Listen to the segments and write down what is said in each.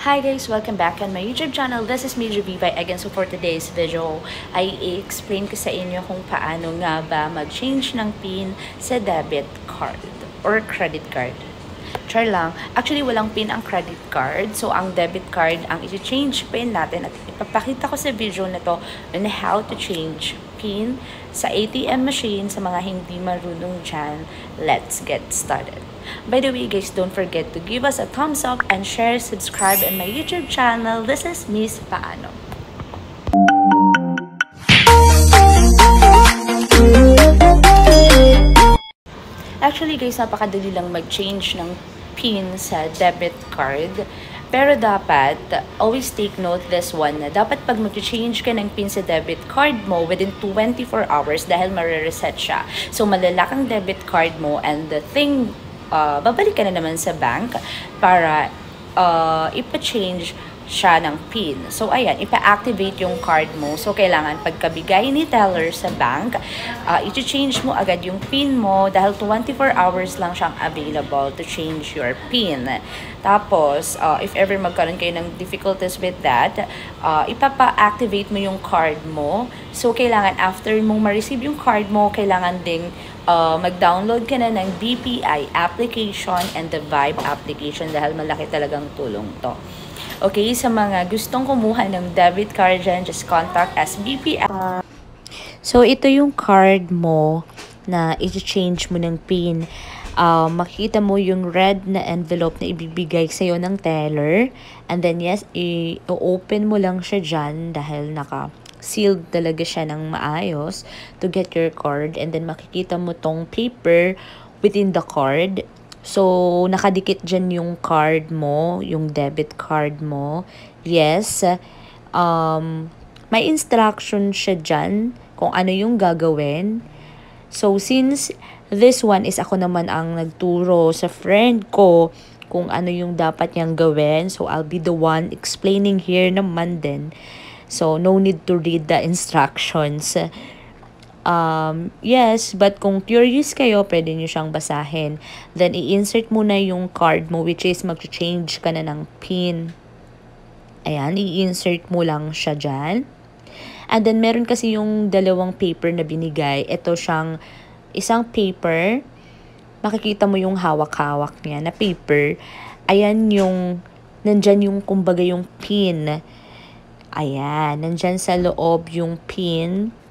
Hi guys! Welcome back on my YouTube channel. This is Major Vivay again. So for today's video, ay i-explain ko sa inyo kung paano nga ba mag-change ng PIN sa debit card or credit card. Try lang. Actually, walang PIN ang credit card. So, ang debit card, ang i-change PIN natin. At ipapakita ko sa video na to on how to change PIN sa ATM machine sa mga hindi marunong dyan. Let's get started. By the way, guys, don't forget to give us a thumbs up and share, subscribe in my YouTube channel. This is Miss Paano. Actually, guys, napakadali lang mag-change ng PIN sa debit card. Pero dapat, always take note this one, na dapat pag mag-change ka ng PIN sa debit card mo within 24 hours dahil marireset siya. So, malalak ang debit card mo and the thing, babalik ka na naman sa bank para ipa-change siya ng PIN. So, ayan, ipa-activate yung card mo. So, kailangan pagkabigay ni teller sa bank, i-change mo agad yung PIN mo dahil 24 hours lang siyang available to change your PIN. Tapos, if ever magkaroon kayo ng difficulties with that, ipapa-activate mo yung card mo. So, kailangan after mong ma-receive yung card mo, kailangan ding mag-download ka na ng BPI application and the Vibe application dahil malaki talagang tulong to. Okay, sa mga gustong kumuha ng debit card dyan, just contact us BPI. So, ito yung card mo na i-change mo ng PIN. Makita mo yung red na envelope na ibibigay sa'yo ng teller. And then, yes, i-open mo lang siya dyan dahil sealed talaga siya ng maayos to get your card. And then, makikita mo tong paper within the card. So, nakadikit dyan yung card mo, yung debit card mo. Yes, may instruction siya dyan kung ano yung gagawin. So, since this one is ako naman ang nagturo sa friend ko kung ano yung dapat niyang gawin. So, I'll be the one explaining here naman din. So, no need to read the instructions. Yes, but kung curious kayo, pwede nyo siyang basahin. Then, i-insert mo na yung card mo, which is mag-change ka na ng PIN. Ayan, i-insert mo lang siya dyan. And then, meron kasi yung dalawang paper na binigay. Ito siyang isang paper. Makikita mo yung hawak-hawak niya na paper. Ayan yung, nandyan yung, kumbaga yung PIN. Ayan, nandyan sa loob yung PIN.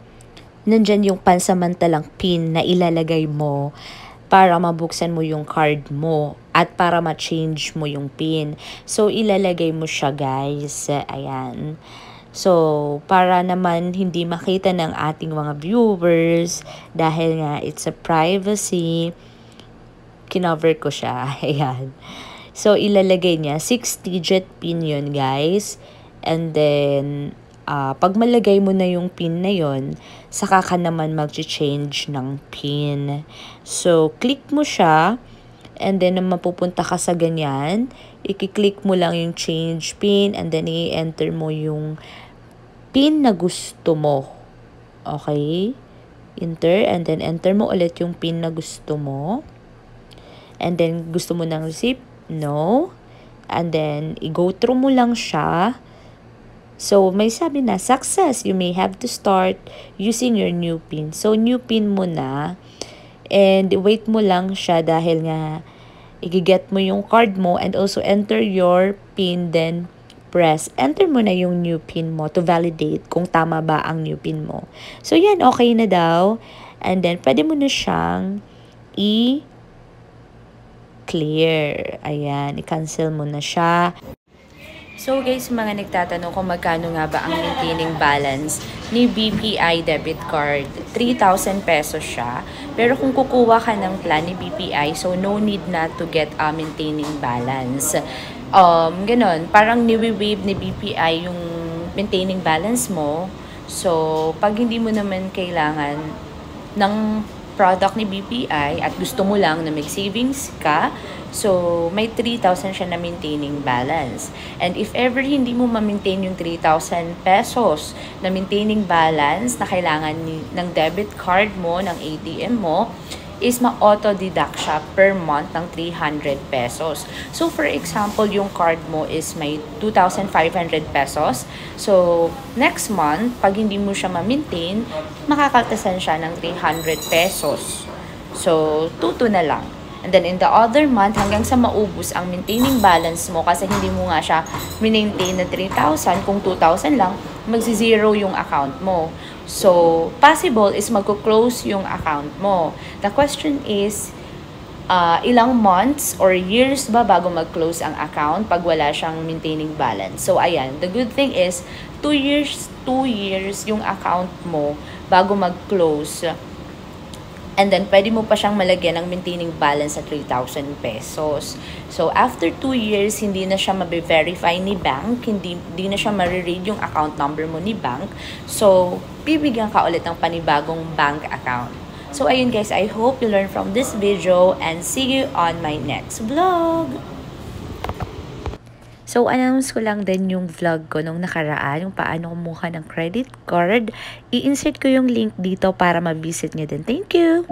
Nandyan yung pansamantalang PIN na ilalagay mo para mabuksan mo yung card mo at para ma-change mo yung PIN. So, ilalagay mo siya, guys. Ayan. So, para naman hindi makita ng ating mga viewers dahil nga it's a privacy, kinover ko siya. Ayan. So, ilalagay niya. 6-digit PIN yun, guys. And then, pag malagay mo na yung PIN na yon, saka ka naman mag-change ng PIN. So, click mo siya, and then mapupunta ka sa ganyan, i-click mo lang yung change PIN, and then i-enter mo yung PIN na gusto mo. Okay? Enter, and then enter mo ulit yung PIN na gusto mo. And then, gusto mo ng receipt? No. And then, i-go through mo lang siya. So, may sabi na, success, you may have to start using your new PIN. So, new PIN mo na. And wait mo lang siya dahil nga i-get mo yung card mo and also enter your PIN. Then, press. Enter mo na yung new PIN mo to validate kung tama ba ang new PIN mo. So, yan, okay na daw. And then, pwede mo na siyang i-clear. Ayan, i-cancel mo na siya. So guys, mga nagtatanong kung magkano nga ba ang maintaining balance ni BPI debit card, 3,000 pesos siya. Pero kung kukuha ka ng plan ni BPI, so no need na to get a maintaining balance. Ganon, parang niwi-waive ni BPI yung maintaining balance mo. So, pag hindi mo naman kailangan ng product ni BPI at gusto mo lang na may savings ka, so may 3,000 siya na maintaining balance. And if ever hindi mo ma-maintain yung 3,000 pesos na maintaining balance na kailangan ng debit card mo, ng ATM mo, is ma-auto-deduct siya per month ng 300 pesos. So, for example, yung card mo is may 2,500 pesos. So, next month, pag hindi mo siya ma-maintain, makakaltasan siya ng 300 pesos. So, 2 na lang. And then, in the other month, hanggang sa maubos ang maintaining balance mo kasi hindi mo nga siya maintain na 3,000, kung 2,000 lang, magsi-zero yung account mo. So, possible is magko-close yung account mo. The question is, ilang months or years ba bago mag-close ang account pag wala siyang maintaining balance? So, ayan. The good thing is, 2 years yung account mo bago mag-close. And then, pwede mo pa siyang malagyan ng maintaining balance sa 3,000 pesos. So, after 2 years, hindi na siya mabe-verify ni bank, hindi na siya mariread yung account number mo ni bank. So, bibigyan ka ulit ng panibagong bank account. So, ayun guys, I hope you learn from this video and see you on my next vlog! So, announce ko lang din yung vlog ko nung nakaraan, yung paano kumuha ng credit card. I-insert ko yung link dito para ma-visit nyo din. Thank you!